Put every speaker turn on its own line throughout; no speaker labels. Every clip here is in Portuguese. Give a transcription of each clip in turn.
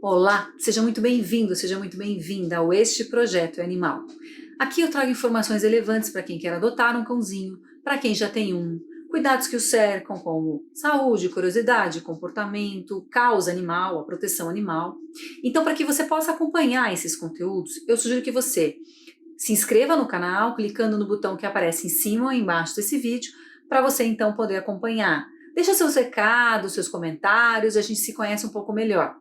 Olá, seja muito bem-vindo, seja muito bem-vinda ao Este Projeto é Animal. Aqui eu trago informações relevantes para quem quer adotar um cãozinho, para quem já tem um, cuidados que o cercam, como saúde, curiosidade, comportamento, causa animal, a proteção animal. Então, para que você possa acompanhar esses conteúdos, eu sugiro que você se inscreva no canal, clicando no botão que aparece em cima ou embaixo desse vídeo, para você então poder acompanhar. Deixa seus recados, seus comentários, a gente se conhece um pouco melhor.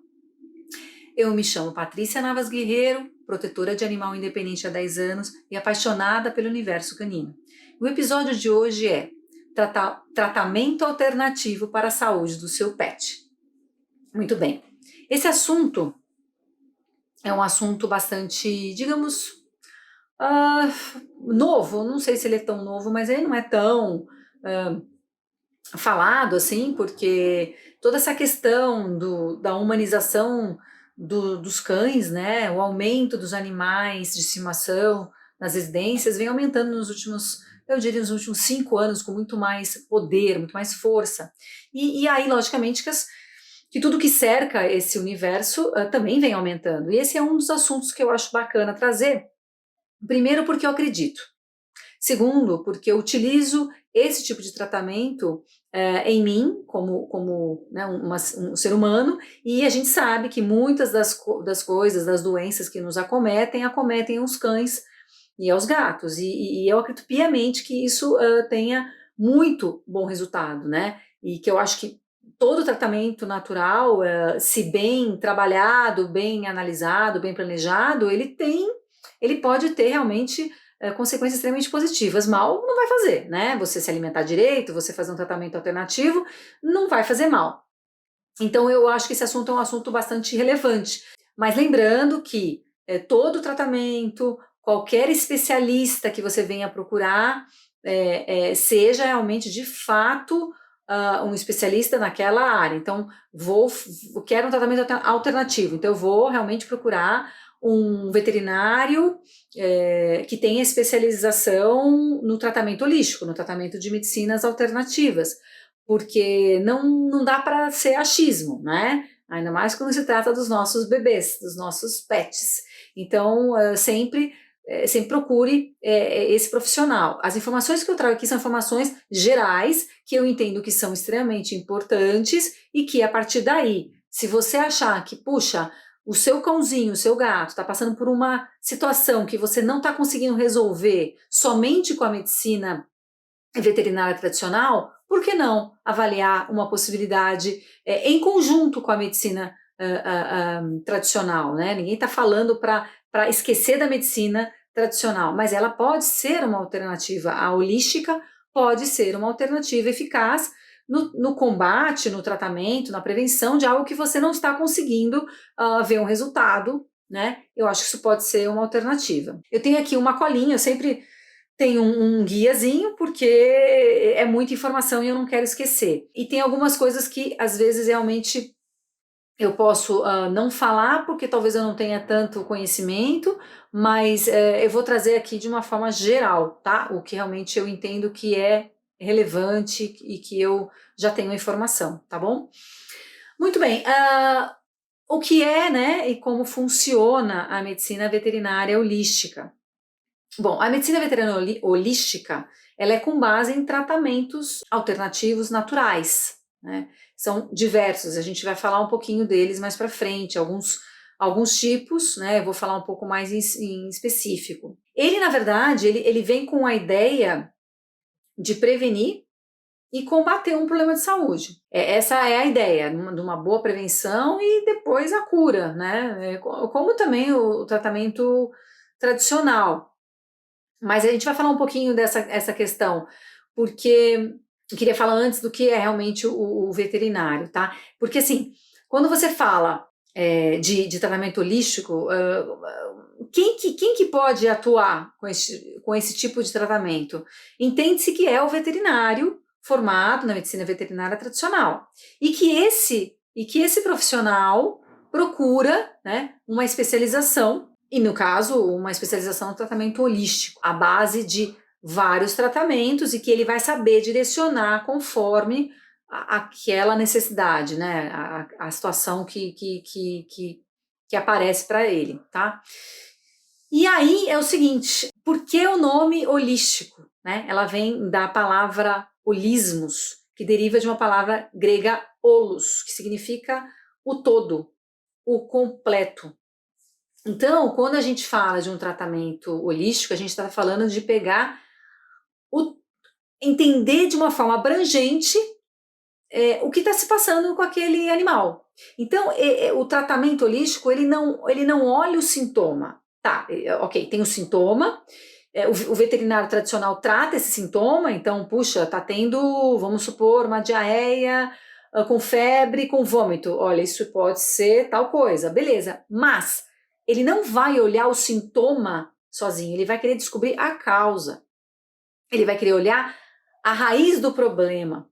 Eu me chamo Patrícia Navas Guerreiro, protetora de animal independente há 10 anos e apaixonada pelo universo canino. O episódio de hoje é tratamento alternativo para a saúde do seu pet. Muito bem. Esse assunto é um assunto bastante, digamos, novo. Não sei se ele é tão novo, mas ele não é tão falado assim, porque toda essa questão da humanização dos cães, né, o aumento dos animais de estimação nas residências vem aumentando nos últimos, eu diria, nos últimos 5 anos, com muito mais poder, muito mais força. E aí, logicamente, que tudo que cerca esse universo também vem aumentando. E esse é um dos assuntos que eu acho bacana trazer. Primeiro, porque eu acredito. Segundo, porque eu utilizo esse tipo de tratamento em mim, como né, um ser humano, e a gente sabe que muitas das coisas, das doenças que nos acometem os cães e aos gatos, e eu acredito piamente que isso tenha muito bom resultado, né? E que eu acho que todo tratamento natural, se bem trabalhado, bem analisado, bem planejado, ele pode ter realmente consequências extremamente positivas. Mal não vai fazer, né? Você se alimentar direito, você fazer um tratamento alternativo, não vai fazer mal. Então eu acho que esse assunto é um assunto bastante relevante. Mas lembrando que todo tratamento, qualquer especialista que você venha procurar, seja realmente de fato um especialista naquela área. Então, quero um tratamento alternativo, então eu vou realmente procurar um veterinário que tenha especialização no tratamento holístico, no tratamento de medicinas alternativas, porque não dá para ser achismo, né? Ainda mais quando se trata dos nossos bebês, dos nossos pets. Então, sempre procure esse profissional. As informações que eu trago aqui são informações gerais, que eu entendo que são extremamente importantes e que, a partir daí, se você achar que, puxa, o seu cãozinho, o seu gato está passando por uma situação que você não está conseguindo resolver somente com a medicina veterinária tradicional, por que não avaliar uma possibilidade em conjunto com a medicina tradicional, né? Ninguém está falando para esquecer da medicina tradicional, mas ela pode ser uma alternativa. A holística pode ser uma alternativa eficaz no combate, no tratamento, na prevenção de algo que você não está conseguindo ver um resultado, né? Eu acho que isso pode ser uma alternativa. Eu tenho aqui uma colinha, eu sempre tenho um guiazinho, porque é muita informação e eu não quero esquecer. E tem algumas coisas que, às vezes, realmente eu posso não falar, porque talvez eu não tenha tanto conhecimento, mas eu vou trazer aqui de uma forma geral, tá? O que realmente eu entendo que é relevante e que eu já tenho informação, tá bom? Muito bem, o que é, né, e como funciona a medicina veterinária holística? Bom, a medicina veterinária holística, ela é com base em tratamentos alternativos naturais, né? São diversos, a gente vai falar um pouquinho deles mais para frente, alguns tipos, né? Eu vou falar um pouco mais em específico. Ele, na verdade, ele vem com a ideia de prevenir e combater um problema de saúde. Essa é a ideia, de uma boa prevenção e depois a cura, né? Como também o tratamento tradicional. Mas a gente vai falar um pouquinho essa questão, porque eu queria falar antes do que é realmente o veterinário, tá? Porque assim, quando você fala de tratamento holístico, quem que pode atuar com esse tipo de tratamento? Entende-se que é o veterinário formado na medicina veterinária tradicional. E que esse profissional procura, né, uma especialização, e no caso, uma especialização no tratamento holístico, à base de vários tratamentos, e que ele vai saber direcionar conforme aquela necessidade, né, a situação que que aparece para ele, tá? E aí é o seguinte, por que o nome holístico, né? Ela vem da palavra holismos, que deriva de uma palavra grega holos, que significa o todo, o completo. Então, quando a gente fala de um tratamento holístico, a gente está falando de pegar entender de uma forma abrangente o que está se passando com aquele animal. Então, o tratamento holístico, ele não olha o sintoma. Tá, ok, tem o sintoma, o veterinário tradicional trata esse sintoma, então, puxa, tá tendo, vamos supor, uma diarreia com febre, com vômito. Olha, isso pode ser tal coisa, beleza. Mas ele não vai olhar o sintoma sozinho, ele vai querer descobrir a causa. Ele vai querer olhar a raiz do problema.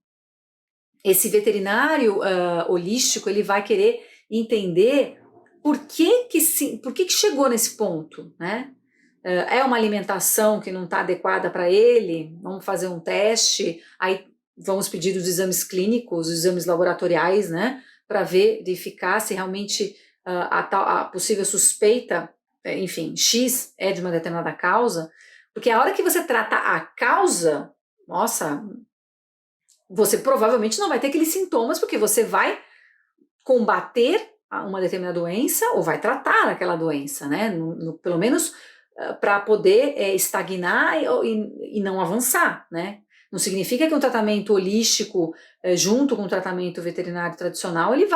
Esse veterinário holístico, ele vai querer entender por que chegou nesse ponto, né? É uma alimentação que não está adequada para ele? Vamos fazer um teste, aí vamos pedir os exames clínicos, os exames laboratoriais, né? Para verificar se realmente a possível suspeita, enfim, X é de uma determinada causa, porque a hora que você trata a causa, nossa, você provavelmente não vai ter aqueles sintomas, porque você vai combater uma determinada doença ou vai tratar aquela doença, né? Pelo menos para poder estagnar e não avançar, né? Não significa que um tratamento holístico, junto com o tratamento veterinário tradicional, ele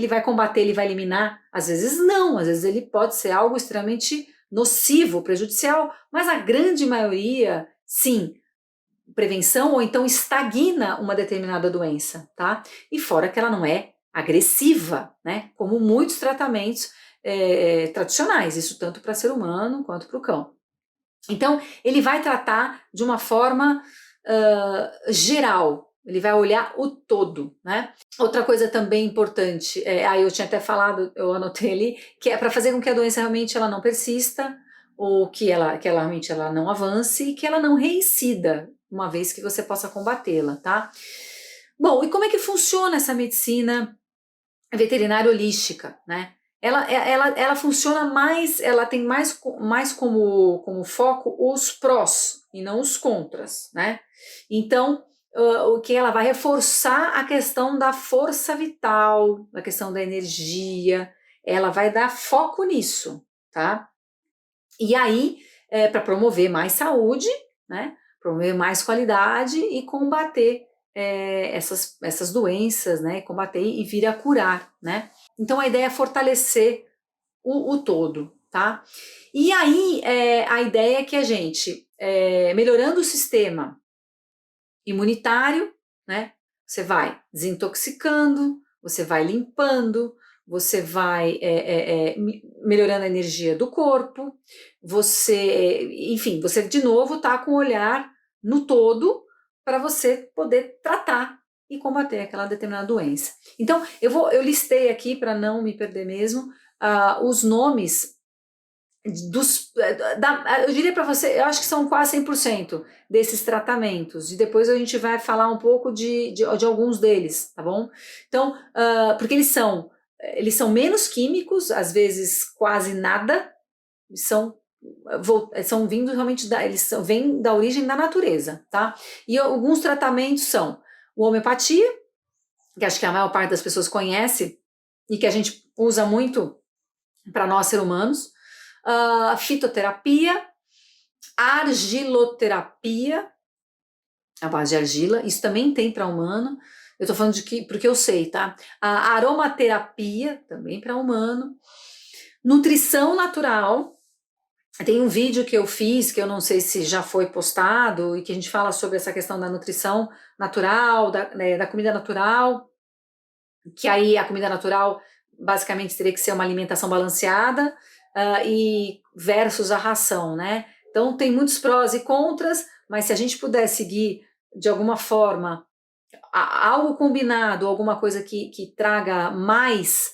vai combater, ele vai eliminar. Às vezes não, às vezes ele pode ser algo extremamente nocivo, prejudicial, mas a grande maioria, sim, prevenção ou então estagna uma determinada doença, tá? E fora que ela não é agressiva, né? Como muitos tratamentos tradicionais, isso tanto para ser humano quanto para o cão. Então, ele vai tratar de uma forma geral, ele vai olhar o todo, né? Outra coisa também importante, eu tinha até falado, eu anotei ali, que é para fazer com que a doença realmente ela não persista, ou que ela realmente ela não avance e que ela não reincida, uma vez que você possa combatê-la, tá? Bom, e como é que funciona essa medicina veterinária holística, né? Ela funciona mais, ela tem mais como foco os prós e não os contras, né? Então, o que ela vai reforçar a questão da força vital, a questão da energia, ela vai dar foco nisso, tá? E aí, para promover mais saúde, né? Promover mais qualidade e combater essas doenças, né? Combater e vir a curar, né? Então a ideia é fortalecer o todo, tá? E aí a ideia é que a gente, melhorando o sistema imunitário, né? Você vai desintoxicando, você vai limpando, você vai melhorando a energia do corpo, enfim, você de novo está com o olhar no todo para você poder tratar e combater aquela determinada doença. Então, eu listei aqui para não me perder mesmo os nomes eu diria para você, eu acho que são quase 100% desses tratamentos, e depois a gente vai falar um pouco de alguns deles, tá bom? Então, porque eles são menos químicos, às vezes quase nada, são vindo realmente vêm da origem da natureza, tá? E alguns tratamentos são a homeopatia, que acho que a maior parte das pessoas conhece e que a gente usa muito para nós seres humanos, fitoterapia, argiloterapia, a base de argila, isso também tem para humano, eu estou falando porque eu sei, tá? A aromaterapia, também para humano, nutrição natural, tem um vídeo que eu fiz, que eu não sei se já foi postado, e que a gente fala sobre essa questão da nutrição natural, da comida natural, que aí a comida natural basicamente teria que ser uma alimentação balanceada, e versus a ração, né? Então tem muitos prós e contras, mas se a gente puder seguir de alguma forma algo combinado, alguma coisa que traga mais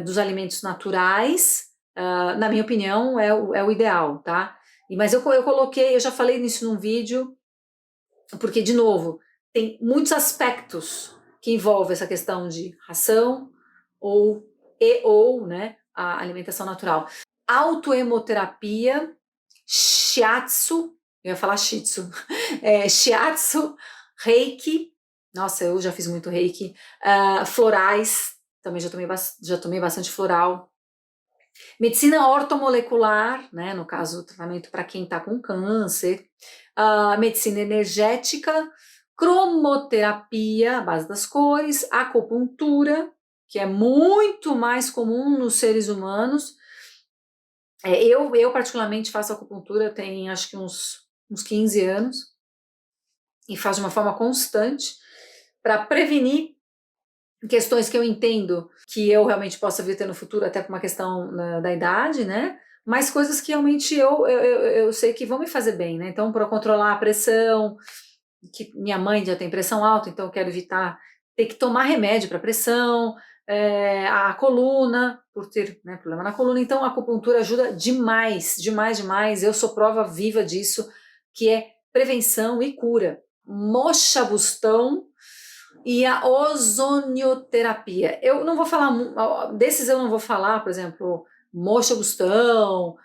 dos alimentos naturais, na minha opinião, é o ideal, tá? Mas eu coloquei, eu já falei nisso num vídeo, porque, de novo, tem muitos aspectos que envolvem essa questão de ração ou, né, a alimentação natural. Autoemoterapia, shiatsu, eu ia falar shih tzu, shiatsu, reiki, nossa, eu já fiz muito reiki, florais, também já tomei bastante floral, medicina ortomolecular, né, no caso, tratamento para quem está com câncer, medicina energética, cromoterapia, a base das cores, acupuntura, que é muito mais comum nos seres humanos. Eu particularmente faço acupuntura tem acho que uns 15 anos e faço de uma forma constante para prevenir questões que eu entendo que eu realmente possa vir ter no futuro, até por uma questão da idade, né? Mas coisas que realmente eu sei que vão me fazer bem, né? Então, para controlar a pressão, que minha mãe já tem pressão alta, então eu quero evitar ter que tomar remédio para pressão, a coluna, por ter, né, problema na coluna, então a acupuntura ajuda demais, demais, demais. Eu sou prova viva disso, que é prevenção e cura. Moxa Bustão e a ozonioterapia. Eu não vou falar, desses eu não vou falar, por exemplo, Moxa Bustão,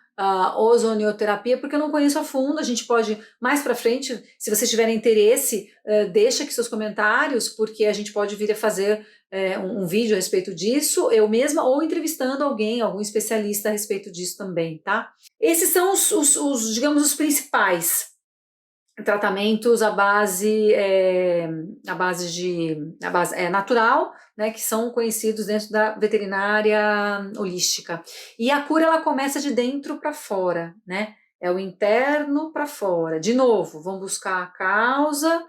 ozonioterapia, porque eu não conheço a fundo. A gente pode, mais para frente, se vocês tiverem interesse, deixa aqui seus comentários, porque a gente pode vir a fazer um vídeo a respeito disso, eu mesma, ou entrevistando alguém, algum especialista a respeito disso também, tá? Esses são digamos, os principais tratamentos à base natural, né, que são conhecidos dentro da veterinária holística. E a cura, ela começa de dentro para fora, né? É o interno para fora. De novo, vamos buscar a causa,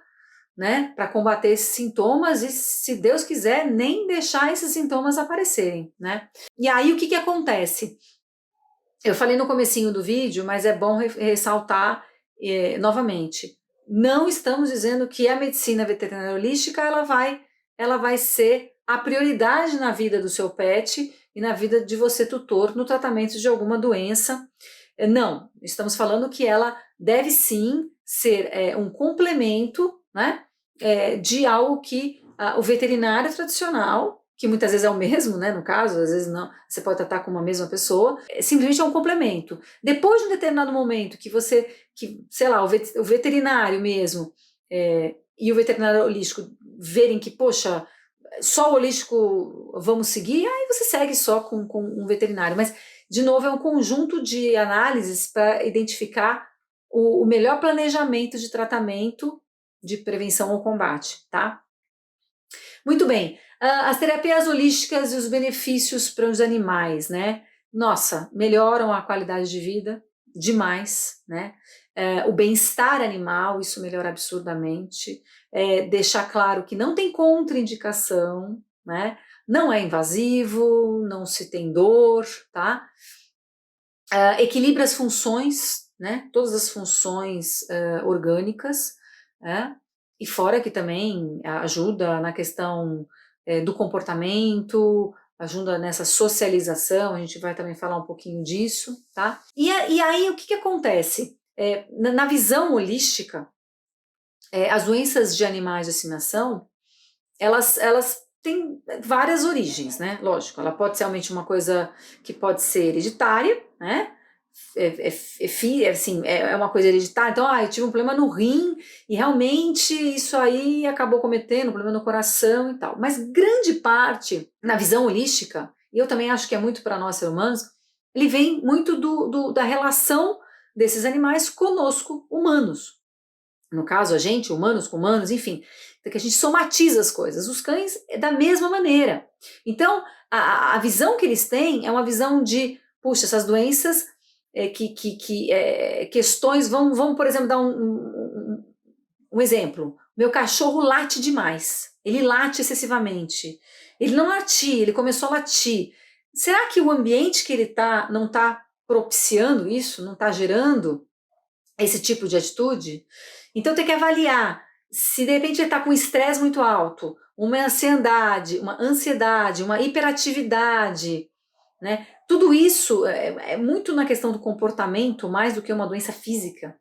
né, para combater esses sintomas e, se Deus quiser, nem deixar esses sintomas aparecerem, né? E aí o que acontece? Eu falei no comecinho do vídeo, mas é bom ressaltar novamente. Não estamos dizendo que a medicina veterinária holística ela vai ser a prioridade na vida do seu pet e na vida de você tutor no tratamento de alguma doença. Não, estamos falando que ela deve sim ser um complemento, né, de algo que o veterinário tradicional, que muitas vezes é o mesmo, né, no caso, às vezes não, você pode tratar com uma mesma pessoa, simplesmente é um complemento. Depois de um determinado momento sei lá, o veterinário mesmo e o veterinário holístico verem que, poxa, só o holístico vamos seguir, aí você segue só com um veterinário. Mas, de novo, é um conjunto de análises para identificar o melhor planejamento de tratamento de prevenção ou combate, tá? Muito bem, as terapias holísticas e os benefícios para os animais, né? Nossa, melhoram a qualidade de vida demais, né? O bem-estar animal, isso melhora absurdamente. Deixar claro que não tem contraindicação, né? Não é invasivo, não se tem dor, tá? Equilibra as funções, né? Todas as funções orgânicas, né? E fora que também ajuda na questão do comportamento, ajuda nessa socialização, a gente vai também falar um pouquinho disso, tá? E aí o que acontece? Na visão holística, as doenças de animais de estimação, elas têm várias origens, né? Lógico, ela pode ser realmente uma coisa que pode ser hereditária, né? É uma coisa hereditária. Então, eu tive um problema no rim e realmente isso aí acabou cometendo um problema no coração e tal. Mas grande parte, na visão holística, e eu também acho que é muito para nós seres humanos, ele vem muito da relação desses animais conosco, humanos. No caso, a gente, humanos com humanos, enfim, que a gente somatiza as coisas. Os cães é da mesma maneira. Então, a visão que eles têm é uma visão de, puxa, essas doenças, questões, vamos, por exemplo, dar um exemplo. Meu cachorro late demais. Ele late excessivamente. Ele não latia, ele começou a latir. Será que o ambiente que ele está não está propiciando isso? Não está gerando esse tipo de atitude? Então tem que avaliar se de repente ele está com estresse muito alto, uma ansiedade, uma hiperatividade, né? Tudo isso é muito na questão do comportamento, mais do que uma doença física.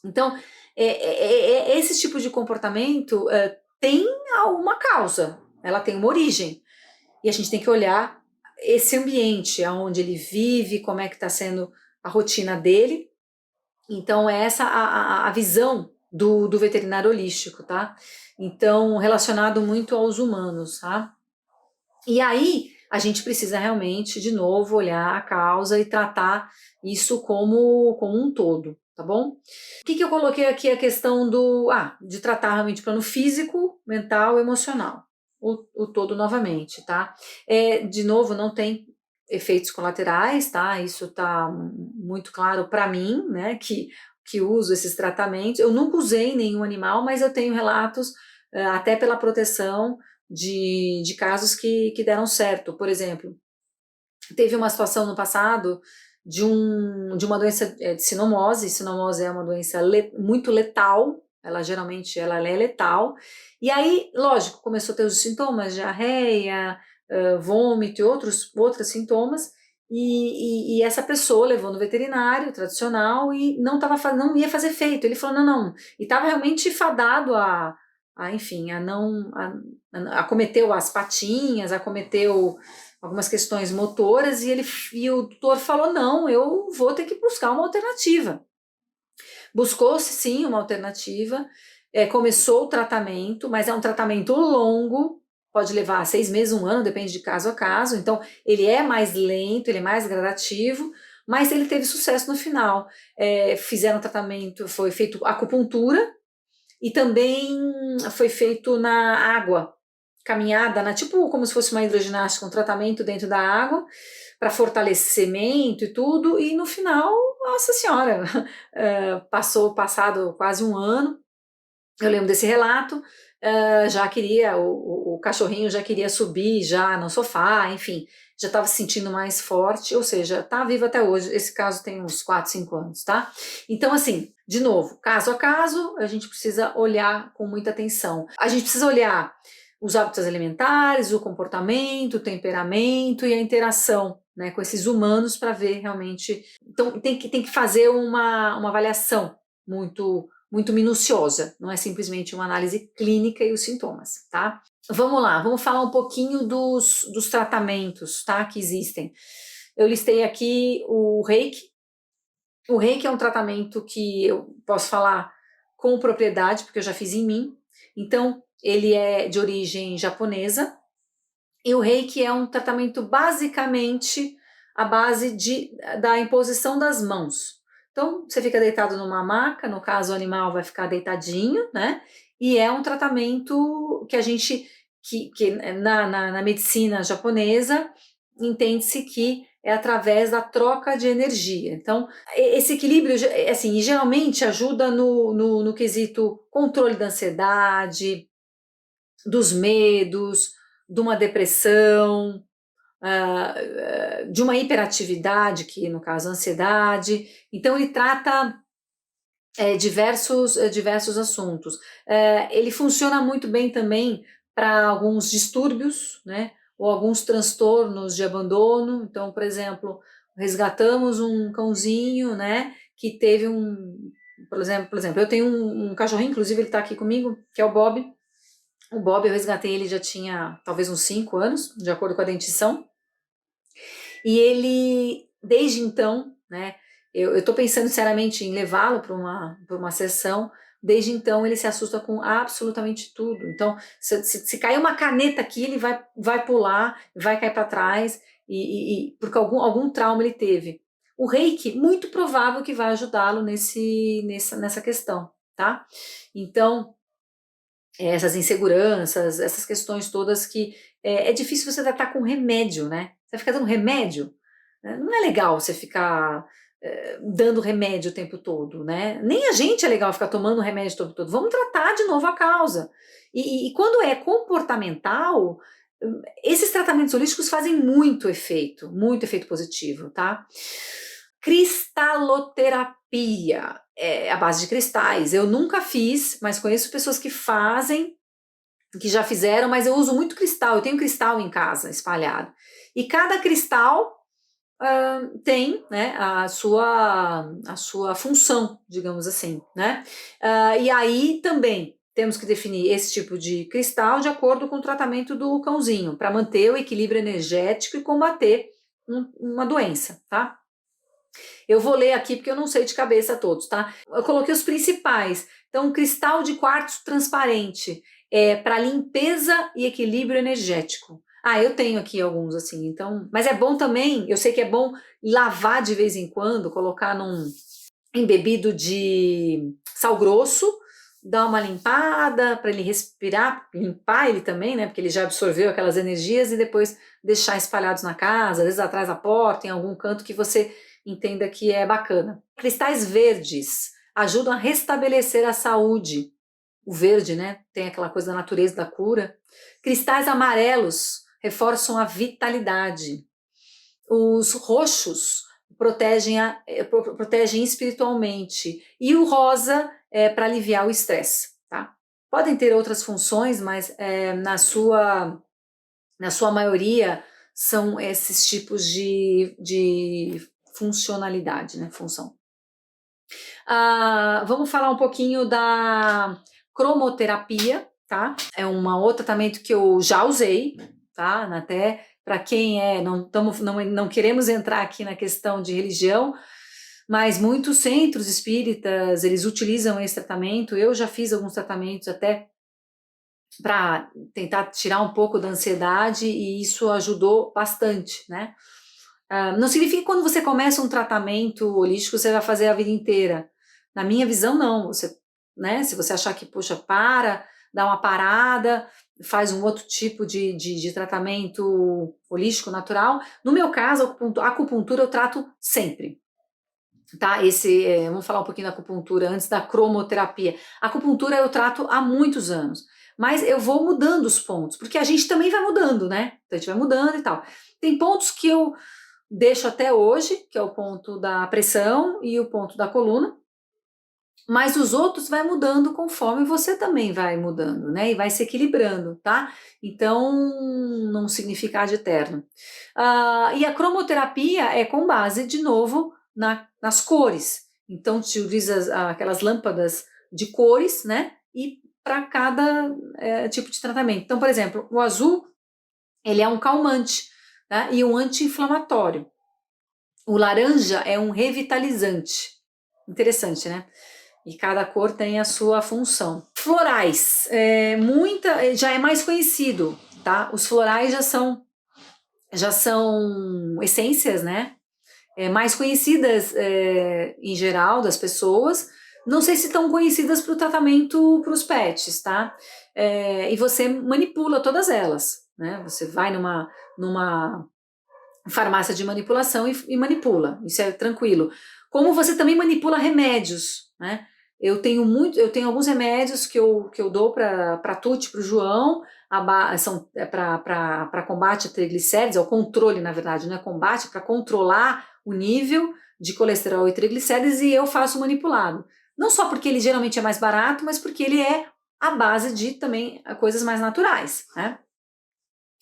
Então, esse tipo de comportamento tem uma causa, ela tem uma origem. E a gente tem que olhar esse ambiente onde ele vive, como é que está sendo a rotina dele. Então, é essa a visão do veterinário holístico, tá? Então, relacionado muito aos humanos, tá? E aí, a gente precisa realmente, de novo, olhar a causa e tratar isso como um todo, tá bom? O que eu coloquei aqui? A questão de tratar realmente plano físico, mental, emocional. O todo novamente, tá? De novo, não tem efeitos colaterais, tá? Isso tá muito claro para mim, né? Que uso esses tratamentos. Eu nunca usei nenhum animal, mas eu tenho relatos, até pela proteção, de casos que deram certo. Por exemplo, teve uma situação no passado de uma doença de sinomose. Sinomose é uma doença muito letal, ela geralmente ela é letal. E aí, lógico, começou a ter os sintomas, diarreia, vômito e outros sintomas. E essa pessoa levou no veterinário tradicional e não ia fazer efeito. Ele falou, não. E estava realmente fadado enfim, acometeu as patinhas, acometeu algumas questões motoras, e o doutor falou, não, eu vou ter que buscar uma alternativa. Buscou-se sim uma alternativa, começou o tratamento, mas é um tratamento longo, pode levar 6 meses, 1 ano, depende de caso a caso. Então ele é mais lento, ele é mais gradativo, mas ele teve sucesso no final. Fizeram tratamento, foi feito acupuntura, e também foi feito na água, caminhada, tipo como se fosse uma hidroginástica, um tratamento dentro da água, para fortalecimento e tudo, e no final, nossa senhora, passado quase 1 ano, eu lembro desse relato, já queria, o cachorrinho já queria subir já no sofá, enfim, já estava se sentindo mais forte, ou seja, está vivo até hoje. Esse caso tem uns 4, 5 anos, tá? Então, assim, de novo, caso a caso, a gente precisa olhar com muita atenção. A gente precisa olhar os hábitos alimentares, o comportamento, o temperamento e a interação, né, com esses humanos, para ver realmente. Então, tem que fazer uma avaliação muito minuciosa, não é simplesmente uma análise clínica e os sintomas, tá? Vamos lá, vamos falar um pouquinho dos tratamentos, tá, que existem. Eu listei aqui o Reiki. O Reiki é um tratamento que eu posso falar com propriedade, porque eu já fiz em mim. Então, ele é de origem japonesa, e o Reiki é um tratamento basicamente à base da imposição das mãos. Então, você fica deitado numa maca, no caso o animal vai ficar deitadinho, né? E é um tratamento que a gente, que na medicina japonesa, entende-se que é através da troca de energia. Então, esse equilíbrio, assim, geralmente ajuda no quesito controle da ansiedade, dos medos, de uma depressão, de uma hiperatividade, que no caso ansiedade. Então ele trata diversos assuntos. Ele funciona muito bem também para alguns distúrbios, né, ou alguns transtornos de abandono. Então, por exemplo, resgatamos um cãozinho, né, que teve por exemplo, eu tenho um cachorrinho, inclusive ele está aqui comigo, que é o Bob. O Bob, eu resgatei ele já tinha talvez uns 5 anos, de acordo com a dentição. E ele, desde então, né, eu estou pensando seriamente em levá-lo para uma sessão. Desde então ele se assusta com absolutamente tudo. Então, se cair uma caneta aqui, ele vai pular, vai cair para trás, porque algum trauma ele teve. O Reiki, muito provável que vai ajudá-lo nessa questão, tá? Então, essas inseguranças, essas questões todas que é difícil você tratar com remédio, né? Você fica dando remédio, né? Não é legal você ficar dando remédio o tempo todo, né? Nem a gente é legal ficar tomando remédio o tempo todo. Vamos tratar de novo a causa. E quando é comportamental, esses tratamentos holísticos fazem muito efeito positivo, tá? Cristaloterapia, a base de cristais. Eu nunca fiz, mas conheço pessoas que fazem, que já fizeram, mas eu uso muito cristal. Eu tenho cristal em casa espalhado. E cada cristal tem, né, a sua função, digamos assim, né? E aí também temos que definir esse tipo de cristal de acordo com o tratamento do cãozinho, para manter o equilíbrio energético e combater uma doença, tá? Eu vou ler aqui porque eu não sei de cabeça todos, tá? Eu coloquei os principais. Então, cristal de quartzo transparente é para limpeza e equilíbrio energético. Ah, eu tenho aqui alguns assim, então, mas é bom também, eu sei que é bom lavar de vez em quando, colocar num embebido de sal grosso, dar uma limpada para ele respirar, limpar ele também, né? Porque ele já absorveu aquelas energias e depois deixar espalhados na casa, às vezes atrás da porta, em algum canto que você entenda que é bacana. Cristais verdes ajudam a restabelecer a saúde. O verde, né? Tem aquela coisa da natureza da cura. Cristais amarelos reforçam a vitalidade. Os roxos protegem espiritualmente. E o rosa é para aliviar o estresse, tá? Podem ter outras funções, mas na sua maioria são esses tipos de funcionalidade, né? Função. Vamos falar um pouquinho da cromoterapia, tá? É um outro tratamento que eu já usei, tá? Até para quem não queremos entrar aqui na questão de religião, mas muitos centros espíritas, eles utilizam esse tratamento. Eu já fiz alguns tratamentos até para tentar tirar um pouco da ansiedade e isso ajudou bastante, né? Não significa que quando você começa um tratamento holístico você vai fazer a vida inteira. Na minha visão, não. Você, né, se você achar que, puxa, dá uma parada, faz um outro tipo de tratamento holístico natural. No meu caso, a acupuntura eu trato sempre. Tá? Vamos falar um pouquinho da acupuntura antes da cromoterapia. A acupuntura eu trato há muitos anos, mas eu vou mudando os pontos, porque a gente também vai mudando, né? Então a gente vai mudando e tal. Tem pontos que eu deixo até hoje, que é o ponto da pressão e o ponto da coluna, mas os outros vai mudando conforme você também vai mudando, né? E vai se equilibrando, tá? Então, não significa de eterno. E a cromoterapia é com base, de novo, nas cores. Então, se utiliza aquelas lâmpadas de cores, né? E para cada tipo de tratamento. Então, por exemplo, o azul, ele é um calmante, tá? E um anti-inflamatório. O laranja é um revitalizante. Interessante, né? E cada cor tem a sua função. Florais, já é mais conhecido, tá? Os florais já são essências, né? Mais conhecidas em geral das pessoas. Não sei se estão conhecidas para o tratamento para os pets, tá? E você manipula todas elas, né? Você vai numa farmácia de manipulação e manipula, isso é tranquilo. Como você também manipula remédios, né? Eu tenho alguns remédios que eu dou para Tuti, para o João, são para combate a triglicérides, é o controle, na verdade, não é combate, para controlar o nível de colesterol e triglicérides, e eu faço manipulado. Não só porque ele geralmente é mais barato, mas porque ele é a base de também coisas mais naturais, né?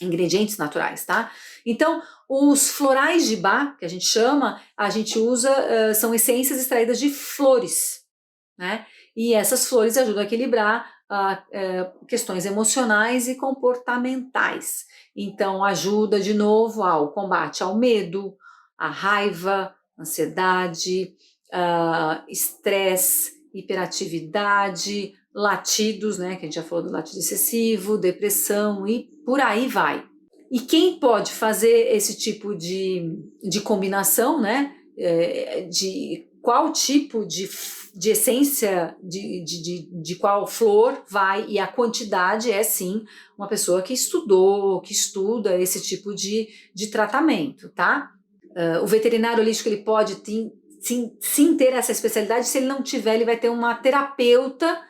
Ingredientes naturais, tá? Então, os florais de Bach, que a gente chama, a gente usa, são essências extraídas de flores, né? E essas flores ajudam a equilibrar questões emocionais e comportamentais. Então, ajuda de novo ao combate ao medo, à raiva, ansiedade, estresse, hiperatividade, latidos, né? Que a gente já falou do latido excessivo, depressão e por aí vai. E quem pode fazer esse tipo de combinação, né? De qual tipo de essência de qual flor vai, e a quantidade é sim uma pessoa que estudou, que estuda esse tipo de tratamento, tá? O veterinário holístico ele pode sim ter essa especialidade. Se ele não tiver, ele vai ter uma terapeuta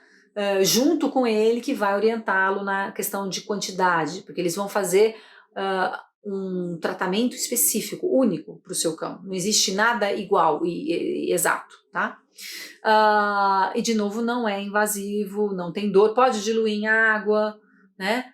junto com ele que vai orientá-lo na questão de quantidade, porque eles vão fazer um tratamento específico, único para o seu cão. Não existe nada igual e exato, tá? E de novo, não é invasivo, não tem dor, pode diluir em água, né?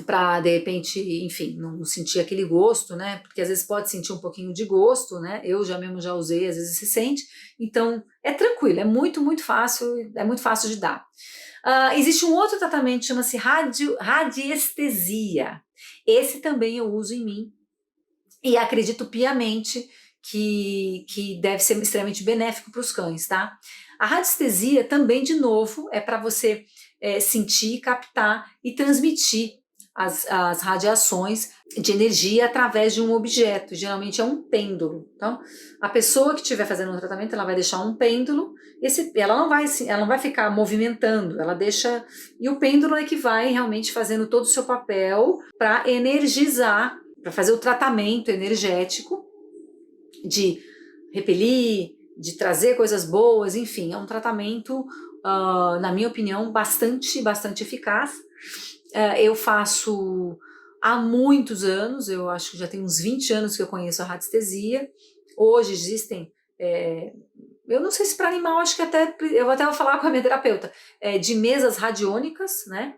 para de repente, enfim, não sentir aquele gosto, né? Porque às vezes pode sentir um pouquinho de gosto, né? Eu já mesmo já usei, às vezes se sente. Então é tranquilo, é muito fácil, é muito fácil de dar. Existe um outro tratamento, chama-se radiestesia. Esse também eu uso em mim e acredito piamente que deve ser extremamente benéfico para os cães, tá? A radiestesia também, de novo, é para você sentir, captar e transmitir as radiações de energia através de um objeto, geralmente é um pêndulo. Então, a pessoa que estiver fazendo um tratamento, ela vai deixar um pêndulo, ela não vai ficar movimentando, ela deixa, e o pêndulo é que vai realmente fazendo todo o seu papel para energizar, para fazer o tratamento energético de repelir, de trazer coisas boas, enfim, é um tratamento, na minha opinião, bastante eficaz. Eu faço há muitos anos, eu acho que já tem uns 20 anos que eu conheço a radiestesia. Hoje existem, eu não sei se para animal, acho que eu até vou falar com a minha terapeuta, de mesas radiônicas, né?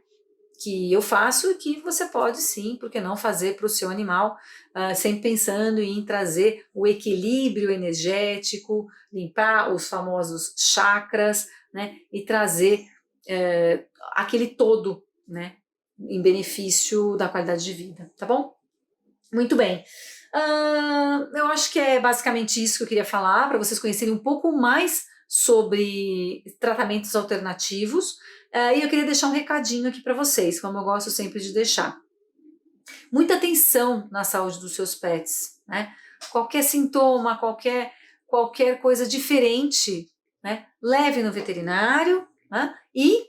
Que eu faço e que você pode sim, por que não fazer para o seu animal, sempre pensando em trazer o equilíbrio energético, limpar os famosos chakras, né, e trazer aquele todo, né, em benefício da qualidade de vida, tá bom? Muito bem. Eu acho que é basicamente isso que eu queria falar, para vocês conhecerem um pouco mais sobre tratamentos alternativos. E eu queria deixar um recadinho aqui para vocês, como eu gosto sempre de deixar. Muita atenção na saúde dos seus pets, né? Qualquer sintoma, qualquer coisa diferente, né? Leve no veterinário, né? E,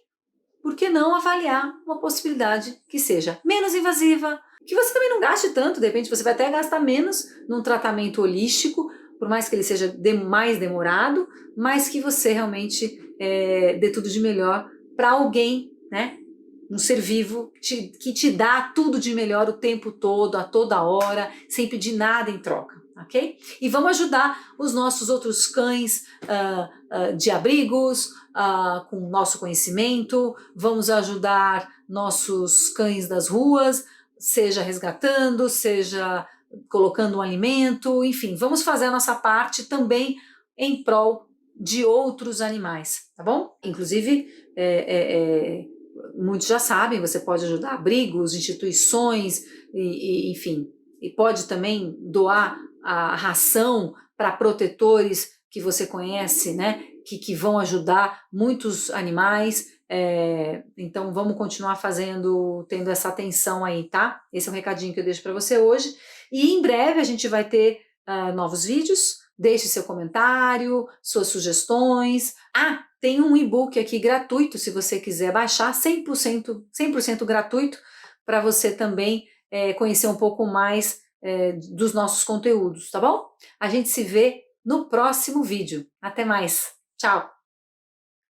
por que não avaliar uma possibilidade que seja menos invasiva, que você também não gaste tanto, de repente você vai até gastar menos num tratamento holístico, por mais que ele seja mais demorado, mas que você realmente dê tudo de melhor para alguém, né? Um ser vivo que te dá tudo de melhor o tempo todo, a toda hora, sem pedir nada em troca, ok? E vamos ajudar os nossos outros cães de abrigos, com o nosso conhecimento, vamos ajudar nossos cães das ruas, seja resgatando, seja colocando um alimento, enfim, vamos fazer a nossa parte também em prol de outros animais, tá bom? Inclusive, muitos já sabem, você pode ajudar abrigos, instituições, enfim, e pode também doar a ração para protetores que você conhece, né, que vão ajudar muitos animais. Então vamos continuar tendo essa atenção aí, tá? Esse é um recadinho que eu deixo para você hoje. E em breve a gente vai ter novos vídeos. Deixe seu comentário, suas sugestões. Tem um e-book aqui gratuito, se você quiser baixar, 100% gratuito, para você também conhecer um pouco mais dos nossos conteúdos, tá bom? A gente se vê no próximo vídeo. Até mais. Tchau!